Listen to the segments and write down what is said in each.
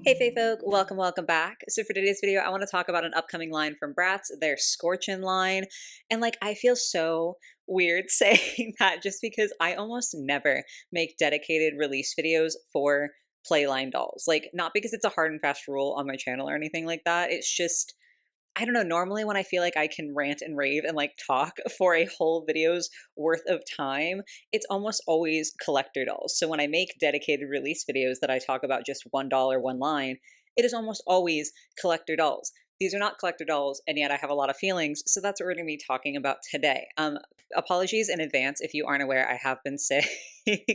Hey Fae folk, welcome back. So for today's video, I want to talk about an upcoming line from Bratz, their Scorchin line. And I feel so weird saying that just because I almost never make dedicated release videos for Playline dolls. Not because it's a hard and fast rule on my channel or anything like that. It's just I don't know, normally when I feel like I can rant and rave and talk for a whole video's worth of time, it's almost always collector dolls. So when I make dedicated release videos that I talk about just $1 one line, it is almost always collector dolls. These are not collector dolls, and yet I have a lot of feelings. So that's what we're going to be talking about today. Apologies in advance if you aren't aware, I have been sick and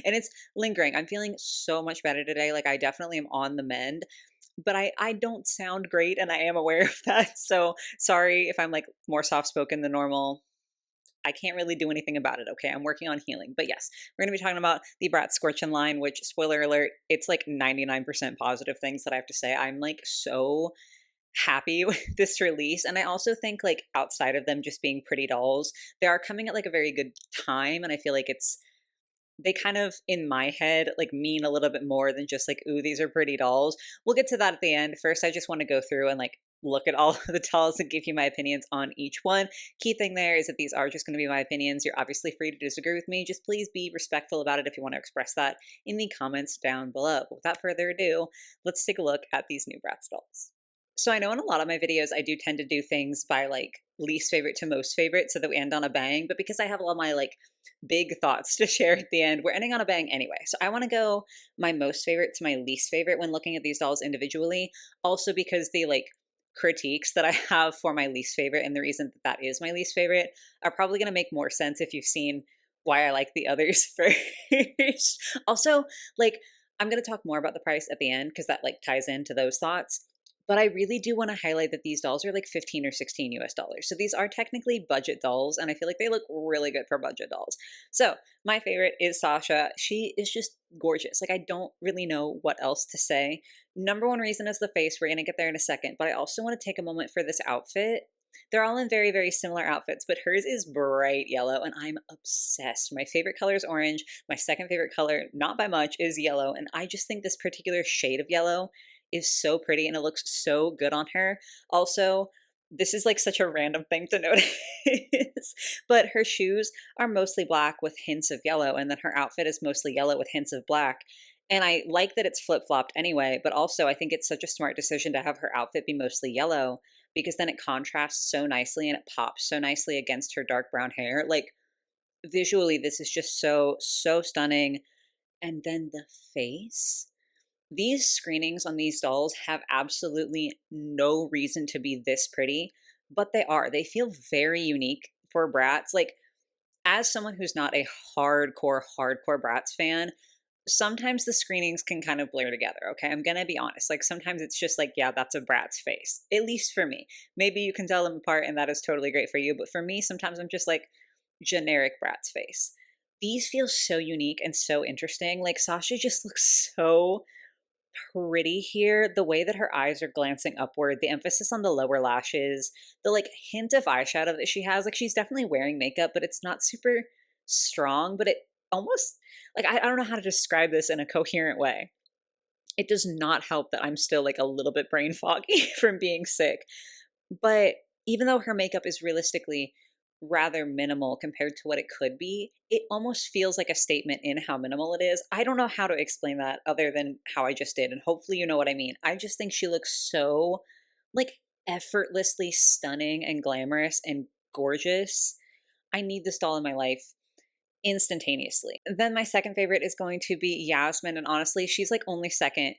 it's lingering. I'm feeling so much better today. I definitely am on the mend, but I don't sound great and I am aware of that. So sorry if I'm more soft spoken than normal. I can't really do anything about it. Okay. I'm working on healing. But yes, we're going to be talking about the Bratz Scorchin line, which, spoiler alert, it's 99% positive things that I have to say. I'm so happy with this release. And I also think outside of them just being pretty dolls, they are coming at a very good time. And I feel like they kind of in my head mean a little bit more than just ooh, these are pretty dolls. We'll get to that at the end. First, I just want to go through and look at all of the dolls and give you my opinions on each one. Key thing there is that these are just going to be my opinions. You're obviously free to disagree with me. Just please be respectful about it if you want to express that in the comments down below. But without further ado, let's take a look at these new Bratz dolls. So I know in a lot of my videos I do tend to do things by least favorite to most favorite so that we end on a bang, but because I have a lot of my big thoughts to share at the end, we're ending on a bang anyway. So I want to go my most favorite to my least favorite when looking at these dolls individually, also because the critiques that I have for my least favorite and the reason that that is my least favorite are probably going to make more sense if you've seen why I like the others first. Also, I'm going to talk more about the price at the end because that ties into those thoughts. But I really do want to highlight that these dolls are 15 or 16 US dollars. So these are technically budget dolls, and I feel like they look really good for budget dolls. So my favorite is Sasha. She is just gorgeous. I don't really know what else to say. Number one reason is the face. We're going to get there in a second. But I also want to take a moment for this outfit. They're all in very, very similar outfits, but hers is bright yellow, and I'm obsessed. My favorite color is orange. My second favorite color, not by much, is yellow, and I just think this particular shade of yellow is so pretty and it looks so good on her. Also, this is such a random thing to notice, but her shoes are mostly black with hints of yellow, and then her outfit is mostly yellow with hints of black. And I like that it's flip flopped anyway, but also I think it's such a smart decision to have her outfit be mostly yellow because then it contrasts so nicely and it pops so nicely against her dark brown hair. Visually, this is just so, so stunning. And then the face. These screenings on these dolls have absolutely no reason to be this pretty, but they are. They feel very unique for Bratz. As someone who's not a hardcore Bratz fan, sometimes the screenings can kind of blur together, okay? I'm gonna be honest. Sometimes it's just yeah, that's a Bratz face, at least for me. Maybe you can tell them apart and that is totally great for you, but for me, sometimes I'm just generic Bratz face. These feel so unique and so interesting. Sasha just looks so pretty here. The way that her eyes are glancing upward, the emphasis on the lower lashes, the hint of eyeshadow that she has. She's definitely wearing makeup, but it's not super strong, but it almost I don't know how to describe this in a coherent way. It does not help that I'm still a little bit brain foggy from being sick. But even though her makeup is realistically rather minimal compared to what it could be, it almost feels like a statement in how minimal it is. I don't know how to explain that other than how I just did, and hopefully you know what I mean. I just think she looks so effortlessly stunning and glamorous and gorgeous. I need this doll in my life instantaneously. Then my second favorite is going to be Yasmin, and honestly, she's only second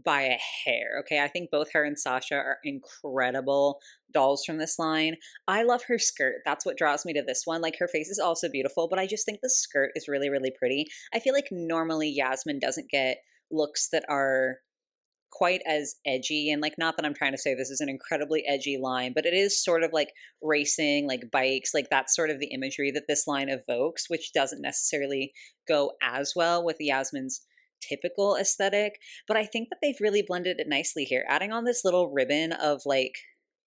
by a hair. Okay, I think both her and Sasha are incredible dolls from this line. I love her skirt. That's what draws me to this one. Her face is also beautiful, but I just think the skirt is really, really pretty. I feel like normally Yasmin doesn't get looks that are quite as edgy, and not that I'm trying to say this is an incredibly edgy line, but it is sort of racing, bikes, that's sort of the imagery that this line evokes, which doesn't necessarily go as well with Yasmin's typical aesthetic. But I think that they've really blended it nicely here, adding on this little ribbon of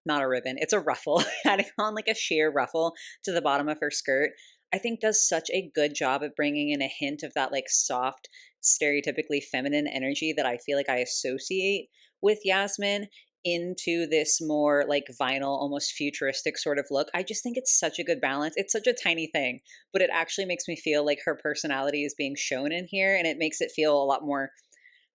not a ribbon, it's a ruffle, adding on a sheer ruffle to the bottom of her skirt. I think does such a good job of bringing in a hint of that like soft, stereotypically feminine energy that I feel like I associate with Yasmin into this more like vinyl, almost futuristic sort of look. I just think it's such a good balance. It's such a tiny thing, but it actually makes me feel like her personality is being shown in here, and it makes it feel a lot more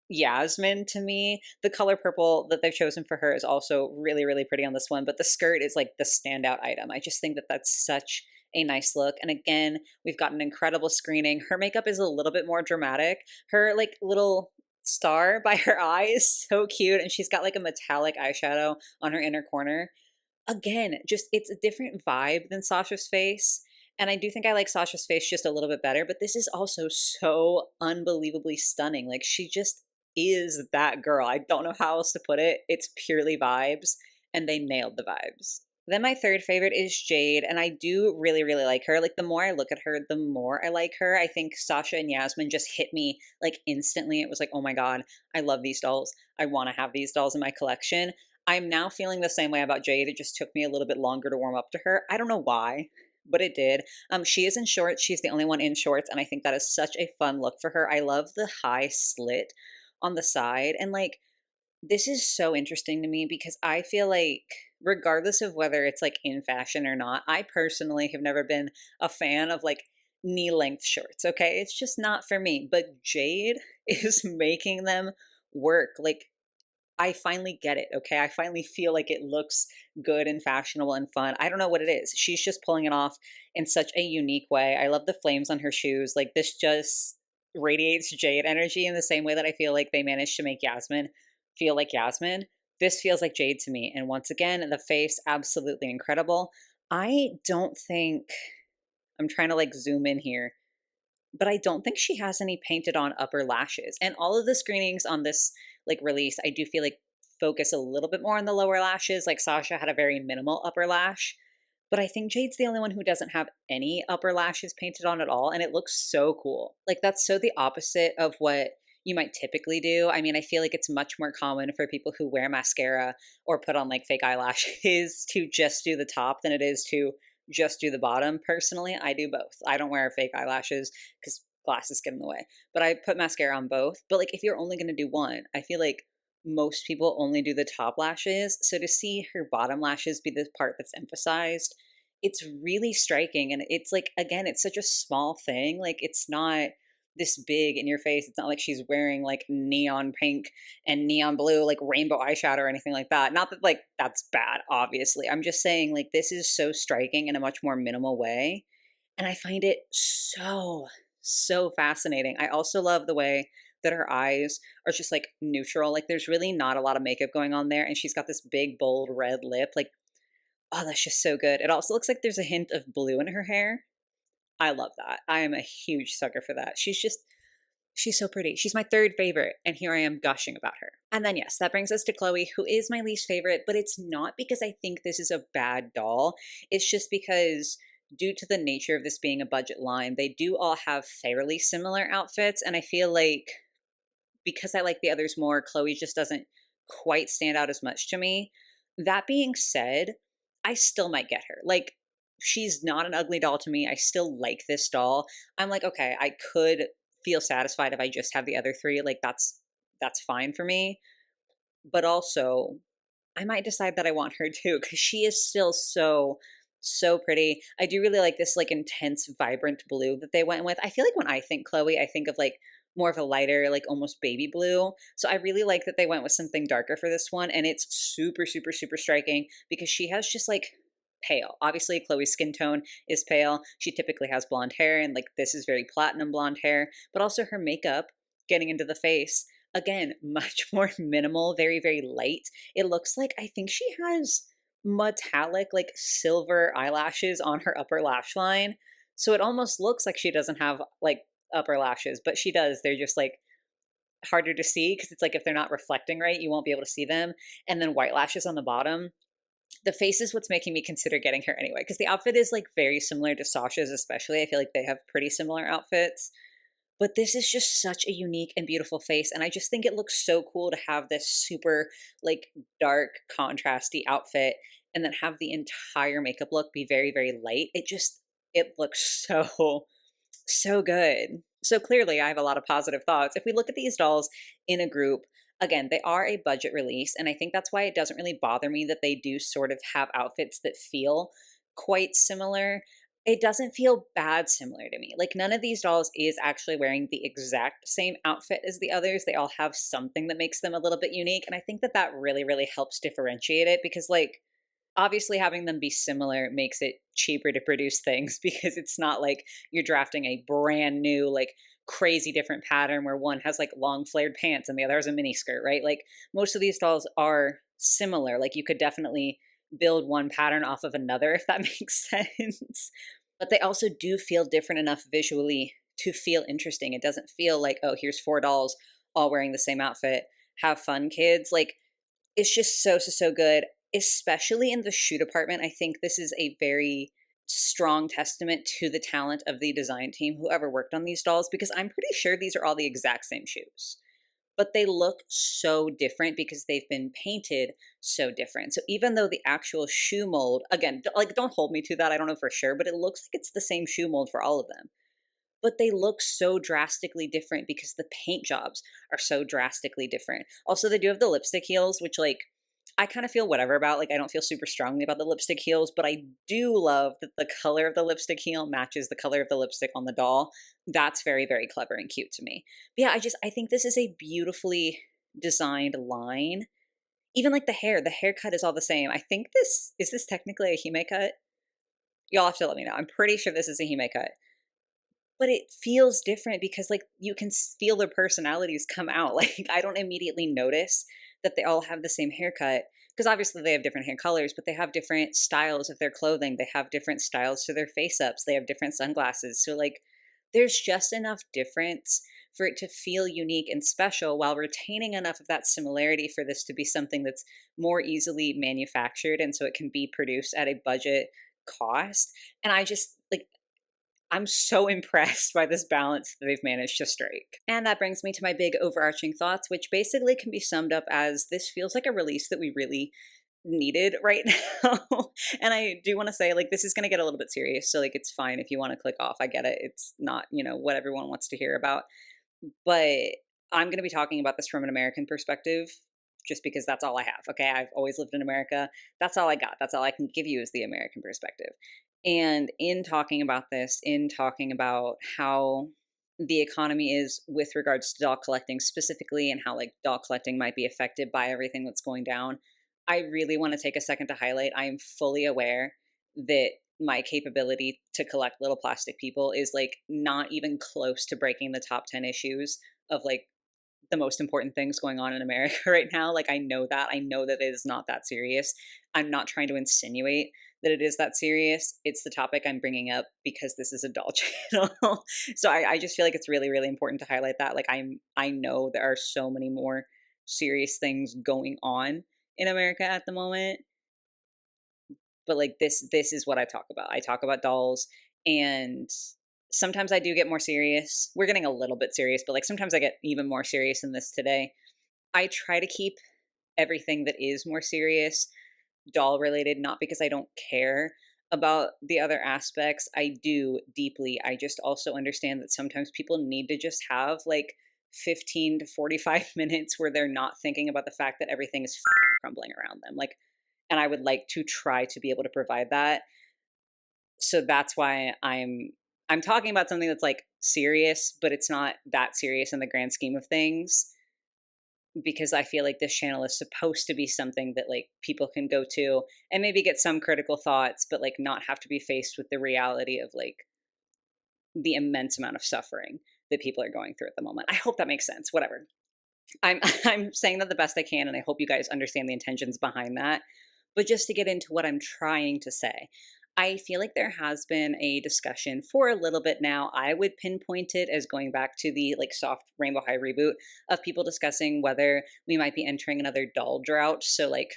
Yasmin to me. The color purple that they've chosen for her is also really, really pretty on this one, but the skirt is like the standout item. I just think that that's such a nice look. And again, we've got an incredible screening. Her makeup is a little bit more dramatic. Her like little star by her eye is so cute, and she's got like a metallic eyeshadow on her inner corner. Again, just it's a different vibe than Sasha's face. And I do think I like Sasha's face just a little bit better, but this is also so unbelievably stunning. Like she just is that girl. I don't know how else to put it. It's purely vibes, and they nailed the vibes. Then my third favorite is Jade, and I do really, really like her. Like the more I look at her, the more I like her. I think Sasha and Yasmin just hit me like instantly. It was like, oh my God, I love these dolls. I want to have these dolls in my collection. I'm now feeling the same way about Jade. It just took me a little bit longer to warm up to her. I don't know why, but it did. She is in shorts. She's the only one in shorts, and I think that is such a fun look for her. I love the high slit on the side, and like this is so interesting to me because I feel like regardless of whether it's like in fashion or not, I personally have never been a fan of like knee length shorts. Okay, it's just not for me. But Jade is making them work. Like I finally get it, okay? I finally feel like it looks good and fashionable and fun. I don't know what it is. She's just pulling it off in such a unique way. I love the flames on her shoes. Like this just radiates Jade energy in the same way that I feel like they managed to make Yasmin feel like Yasmin. This feels like Jade to me. And once again, the face absolutely incredible. I don't think I'm trying to like zoom in here, but I don't think she has any painted on upper lashes. And all of the screenings on this like release, I do feel like focus a little bit more on the lower lashes. Like Sasha had a very minimal upper lash, but I think Jade's the only one who doesn't have any upper lashes painted on at all, and it looks so cool. Like that's so the opposite of what you might typically do. I mean, I feel like it's much more common for people who wear mascara or put on like fake eyelashes to just do the top than it is to just do the bottom. Personally, I do both. I don't wear fake eyelashes because glasses get in the way, but I put mascara on both. But like if you're only going to do one, I feel like most people only do the top lashes. So to see her bottom lashes be the part that's emphasized, it's really striking. And it's like, again, it's such a small thing. Like it's not this big in your face. It's not like she's wearing like neon pink and neon blue, like rainbow eyeshadow or anything like that. Not that like that's bad, obviously. I'm just saying like this is so striking in a much more minimal way. And I find it so, so fascinating. I also love the way that her eyes are just like neutral. Like there's really not a lot of makeup going on there. And she's got this big, bold red lip. Like, oh, that's just so good. It also looks like there's a hint of blue in her hair. I love that. I am a huge sucker for that. She's so pretty. She's my third favorite, and here I am gushing about her. And then, yes, that brings us to Chloe, who is my least favorite, but it's not because I think this is a bad doll. It's just because, due to the nature of this being a budget line, they do all have fairly similar outfits, and I feel like because I like the others more, Chloe just doesn't quite stand out as much to me. That being said, I still might get her. Like, she's not an ugly doll to me. I still like this doll. I'm like, okay, I could feel satisfied if I just have the other three. Like that's fine for me. But also, I might decide that I want her too because she is still so so pretty. I do really like this like intense vibrant blue that they went with. I feel like when I think Chloe, I think of like more of a lighter like almost baby blue. So I really like that they went with something darker for this one, and it's super super super striking because she has just like pale. Obviously Chloe's skin tone is pale. She typically has blonde hair, and like this is very platinum blonde hair, but also her makeup getting into the face, again, much more minimal, very very light. It looks like I think she has metallic, like silver eyelashes on her upper lash line. So it almost looks like she doesn't have like upper lashes, but she does. They're just like harder to see because it's like if they're not reflecting right, you won't be able to see them. And then white lashes on the bottom. The face is what's making me consider getting her anyway because the outfit is like very similar to Sasha's, especially. I feel like they have pretty similar outfits. But this is just such a unique and beautiful face. And I just think it looks so cool to have this super like dark contrasty outfit and then have the entire makeup look be very, very light. It just, it looks so good. So clearly, I have a lot of positive thoughts. If we look at these dolls in a group, again, they are a budget release. And I think that's why it doesn't really bother me that they do sort of have outfits that feel quite similar. It doesn't feel bad similar to me. Like, none of these dolls is actually wearing the exact same outfit as the others. They all have something that makes them a little bit unique. And I think that that really, really helps differentiate it because, like, obviously having them be similar makes it cheaper to produce things because it's not like you're drafting a brand new, like, crazy different pattern where one has like long flared pants and the other has a mini skirt, right? Like, most of these dolls are similar. Like, you could definitely build one pattern off of another if that makes sense. But they also do feel different enough visually to feel interesting. It doesn't feel like, oh, here's four dolls all wearing the same outfit. Have fun, kids. Like, it's just so good, especially in the shoe department. I think this is a very strong testament to the talent of the design team, whoever worked on these dolls, because I'm pretty sure these are all the exact same shoes. But they look so different because they've been painted so different. So even though the actual shoe mold, again, like, don't hold me to that, I don't know for sure, but it looks like it's the same shoe mold for all of them. But they look so drastically different because the paint jobs are so drastically different. Also, they do have the lipstick heels, which, like, I kind of feel whatever about. Like, I don't feel super strongly about the lipstick heels, but I do love that the color of the lipstick heel matches the color of the lipstick on the doll. That's very, very clever and cute to me. But yeah, I think this is a beautifully designed line. Even like the haircut is all the same. I think this is this technically a hime cut? Y'all have to let me know. I'm pretty sure this is a hime cut. But it feels different because, like, you can feel their personalities come out. Like, I don't immediately notice that they all have the same haircut because obviously they have different hair colors, but they have different styles of their clothing. They have different styles to their face ups. They have different sunglasses. So, like, there's just enough difference for it to feel unique and special while retaining enough of that similarity for this to be something that's more easily manufactured and so it can be produced at a budget cost. And I just like I'm so impressed by this balance that they've managed to strike. And that brings me to my big overarching thoughts, which basically can be summed up as this feels like a release that we really needed right now. And I do want to say, like, this is going to get a little bit serious. So, like, it's fine if you want to click off. I get it. It's not, what everyone wants to hear about. But I'm going to be talking about this from an American perspective just because that's all I have. Okay. I've always lived in America. That's all I got. That's all I can give you is the American perspective. And in talking about this, in talking about how the economy is with regards to doll collecting specifically and how like doll collecting might be affected by everything that's going down, I really want to take a second to highlight I am fully aware that my capability to collect little plastic people is like not even close to breaking the top 10 issues of like the most important things going on in America right now. Like, I know that. I know that it is not that serious. I'm not trying to insinuate that it is that serious. It's the topic I'm bringing up because this is a doll channel. So I just feel like it's really, really important to highlight that. Like, I know there are so many more serious things going on in America at the moment. But like this is what I talk about. I talk about dolls, and sometimes I do get more serious. We're getting a little bit serious, but like sometimes I get even more serious than this today. I try to keep everything that is more serious doll related, not because I don't care about the other aspects. I do deeply. I just also understand that sometimes people need to just have like 15 to 45 minutes where they're not thinking about the fact that everything is crumbling around them. Like, and I would like to try to be able to provide that. So that's why I'm talking about something that's like serious, but it's not that serious in the grand scheme of things because I feel like this channel is supposed to be something that like people can go to and maybe get some critical thoughts, but like not have to be faced with the reality of like the immense amount of suffering that people are going through at the moment. I hope that makes sense. Whatever. I'm I'm saying that the best I can, and I hope you guys understand the intentions behind that. But just to get into what I'm trying to say, I feel like there has been a discussion for a little bit now. I would pinpoint it as going back to the like soft Rainbow High reboot of people discussing whether we might be entering another doll drought. So like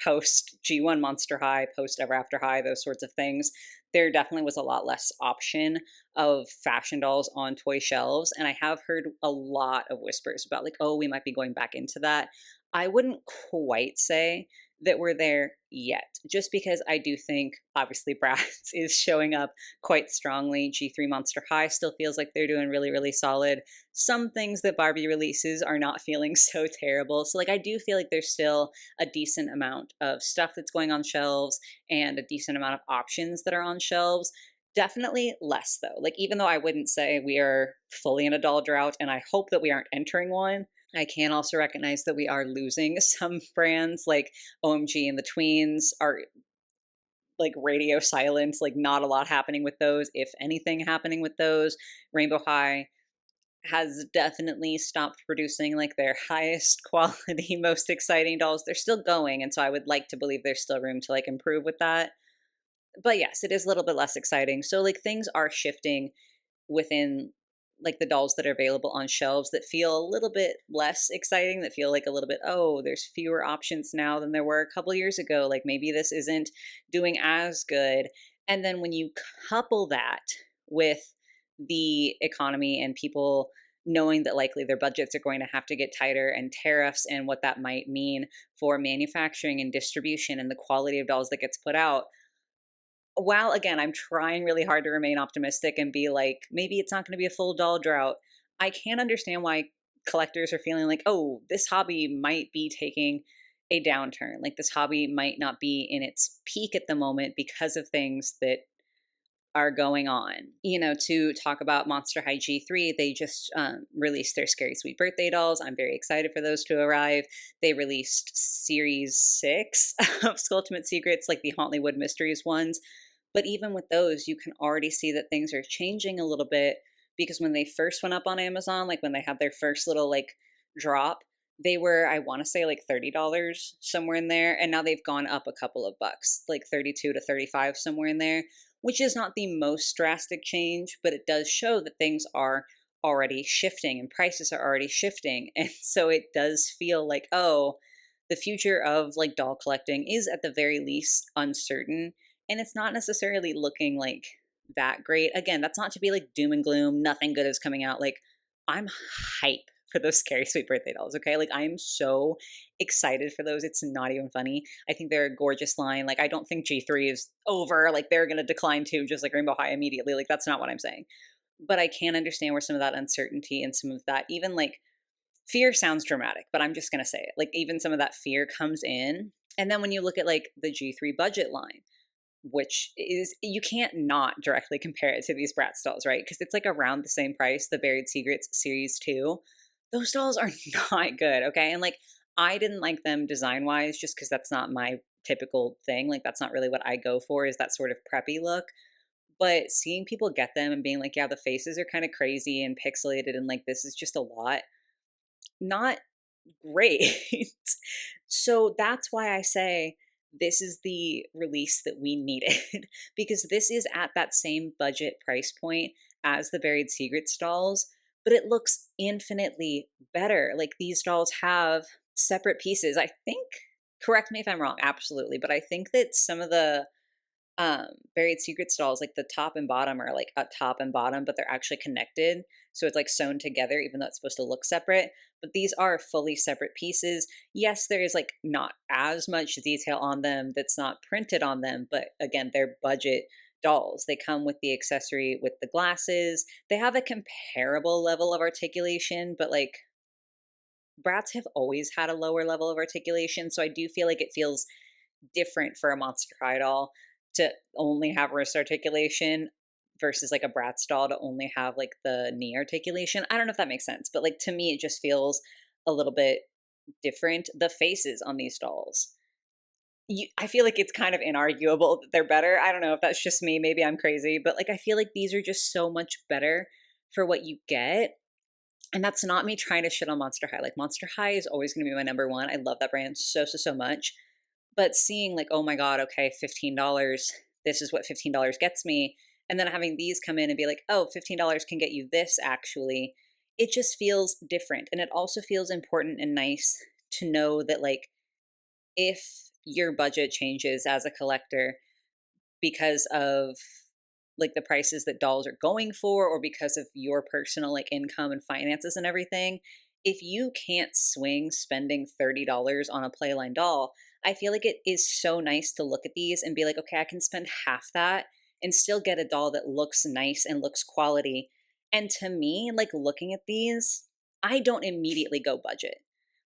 post G1 Monster High, post Ever After High, those sorts of things. There definitely was a lot less option of fashion dolls on toy shelves. And I have heard a lot of whispers about like, oh, we might be going back into that. I wouldn't quite say that were there yet. Just because I do think, obviously, Bratz is showing up quite strongly. G3 Monster High still feels like they're doing really, really solid. Some things that Barbie releases are not feeling so terrible. So, like, I do feel like there's still a decent amount of stuff that's going on shelves and a decent amount of options that are on shelves. Definitely less, though. Like, even though I wouldn't say we are fully in a doll drought, and I hope that we aren't entering one, I can also recognize that we are losing some brands like OMG and the Tweens are like radio silence, like not a lot happening with those, if anything happening with those. Rainbow High has definitely stopped producing like their highest quality, most exciting dolls. They're still going, and so I would like to believe there's still room to like improve with that. But yes, it is a little bit less exciting. So like things are shifting within like the dolls that are available on shelves that feel a little bit less exciting, that feel like a little bit, oh, there's fewer options now than there were a couple years ago. Like maybe this isn't doing as good. And then when you couple that with the economy and people knowing that likely their budgets are going to have to get tighter and tariffs and what that might mean for manufacturing and distribution and the quality of dolls that gets put out, while again, I'm trying really hard to remain optimistic and be like, maybe it's not going to be a full doll drought, I can understand why collectors are feeling like, oh, this hobby might be taking a downturn. Like this hobby might not be in its peak at the moment because of things that are going on. You know, to talk about Monster High G3, they just released their Scary Sweet Birthday dolls. I'm very excited for those to arrive. They released Series 6 of Skulltimate Secrets, like the Hollywood Mysteries ones. But even with those, you can already see that things are changing a little bit because when they first went up on Amazon, like when they had their first little like drop, they were, I want to say like $30 somewhere in there. And now they've gone up a couple of bucks, like 32 to 35 somewhere in there, which is not the most drastic change, but it does show that things are already shifting and prices are already shifting. And so it does feel like, oh, the future of like doll collecting is at the very least uncertain. And it's not necessarily looking like that great. Again, that's not to be like doom and gloom, nothing good is coming out. Like, I'm hype for those Scary Sweet Birthday dolls, okay? Like, I'm so excited for those. It's not even funny. I think they're a gorgeous line. Like, I don't think G3 is over. Like, they're going to decline too, just like Rainbow High immediately. Like, that's not what I'm saying. But I can understand where some of that uncertainty and some of that, even like fear sounds dramatic, but I'm just going to say it. Like, even some of that fear comes in. And then when you look at like the G3 budget line, which is, you can't not directly compare it to these Bratz dolls, right? Because it's like around the same price, the Buried Secrets Series 2. Those dolls are not good, okay? And like, I didn't like them design wise just because that's not my typical thing. Like, that's not really what I go for, is that sort of preppy look. But seeing people get them and being like, yeah, the faces are kind of crazy and pixelated and like, this is just a lot, not great. So that's why I say this is the release that we needed because this is at that same budget price point as the Buried Secrets dolls, but it looks infinitely better. Like these dolls have separate pieces. I think, correct me if I'm wrong, absolutely, but I think that some of the Buried Secret stalls, like the top and bottom are like a top and bottom, but they're actually connected. So it's like sewn together, even though it's supposed to look separate. But these are fully separate pieces. Yes, there is like not as much detail on them that's not printed on them, but again, they're budget dolls. They come with the accessory with the glasses. They have a comparable level of articulation, but like Bratz have always had a lower level of articulation. So I do feel like it feels different for a Monster High doll to only have wrist articulation versus like a Bratz doll to only have like the knee articulation. I don't know if that makes sense, but like to me, it just feels a little bit different. The faces on these dolls, I feel like it's kind of inarguable that they're better. I don't know if that's just me. Maybe I'm crazy, but like I feel like these are just so much better for what you get. And that's not me trying to shit on Monster High. Like Monster High is always going to be my number one. I love that brand so, so, so much. But seeing like, oh my God, okay, $15, this is what $15 gets me. And then having these come in and be like, oh, $15 can get you this actually. It just feels different. And it also feels important and nice to know that like, if your budget changes as a collector because of like the prices that dolls are going for, or because of your personal like income and finances and everything, if you can't swing spending $30 on a Playline doll, I feel like it is so nice to look at these and be like, okay, I can spend half that and still get a doll that looks nice and looks quality. And to me, like looking at these, I don't immediately go budget.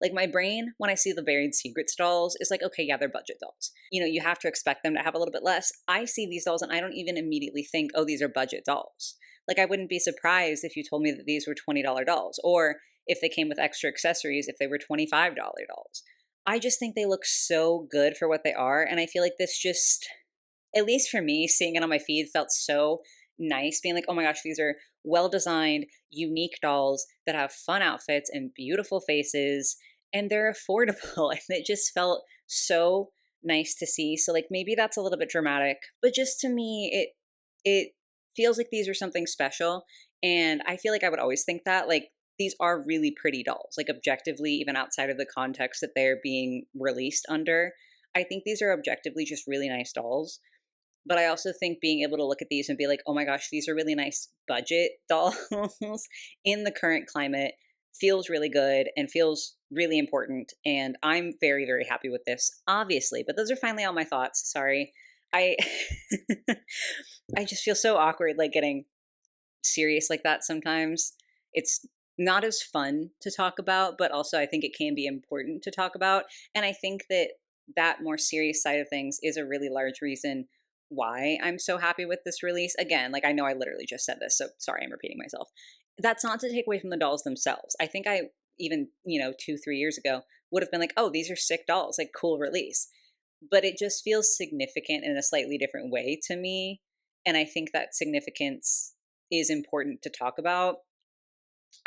Like my brain, when I see the Buried Secrets dolls, is like, okay, yeah, they're budget dolls. You know, you have to expect them to have a little bit less. I see these dolls and I don't even immediately think, oh, these are budget dolls. Like I wouldn't be surprised if you told me that these were $20 dolls, or if they came with extra accessories, if they were $25 dolls. I just think they look so good for what they are. And I feel like this just, at least for me, seeing it on my feed felt so nice, being like, oh my gosh, these are well designed, unique dolls that have fun outfits and beautiful faces, and they're affordable. And it just felt so nice to see. So like maybe that's a little bit dramatic, but just to me, it feels like these are something special. And I feel like I would always think that like these are really pretty dolls, like objectively, even outside of the context that they're being released under. I think these are objectively just really nice dolls. But I also think being able to look at these and be like, oh my gosh, these are really nice budget dolls in the current climate feels really good and feels really important. And I'm very, very happy with this, obviously. But those are finally all my thoughts. Sorry. I I just feel so awkward like getting serious like that sometimes. It's not as fun to talk about, but also I think it can be important to talk about. And I think that that more serious side of things is a really large reason why I'm so happy with this release. Again, like I know I literally just said this, so sorry I'm repeating myself. That's not to take away from the dolls themselves. I think I even, 2, 3 years ago would have been like, oh, these are sick dolls, like cool release. But it just feels significant in a slightly different way to me. And I think that significance is important to talk about.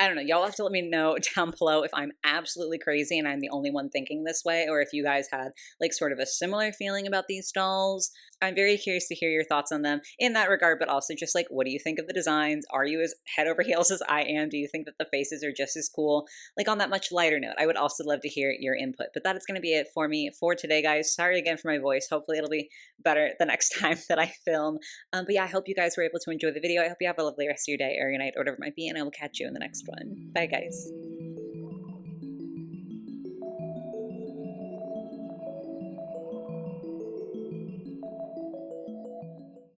I don't know. Y'all have to let me know down below if I'm absolutely crazy and I'm the only one thinking this way, or if you guys had like sort of a similar feeling about these dolls. I'm very curious to hear your thoughts on them in that regard, but also just like, what do you think of the designs? Are you as head over heels as I am? Do you think that the faces are just as cool? Like on that much lighter note, I would also love to hear your input. But that is going to be it for me for today, guys. Sorry again for my voice. Hopefully it'll be better the next time that I film. But yeah, I hope you guys were able to enjoy the video. I hope you have a lovely rest of your day or your night or whatever it might be, and I will catch you in the next one. Bye, guys.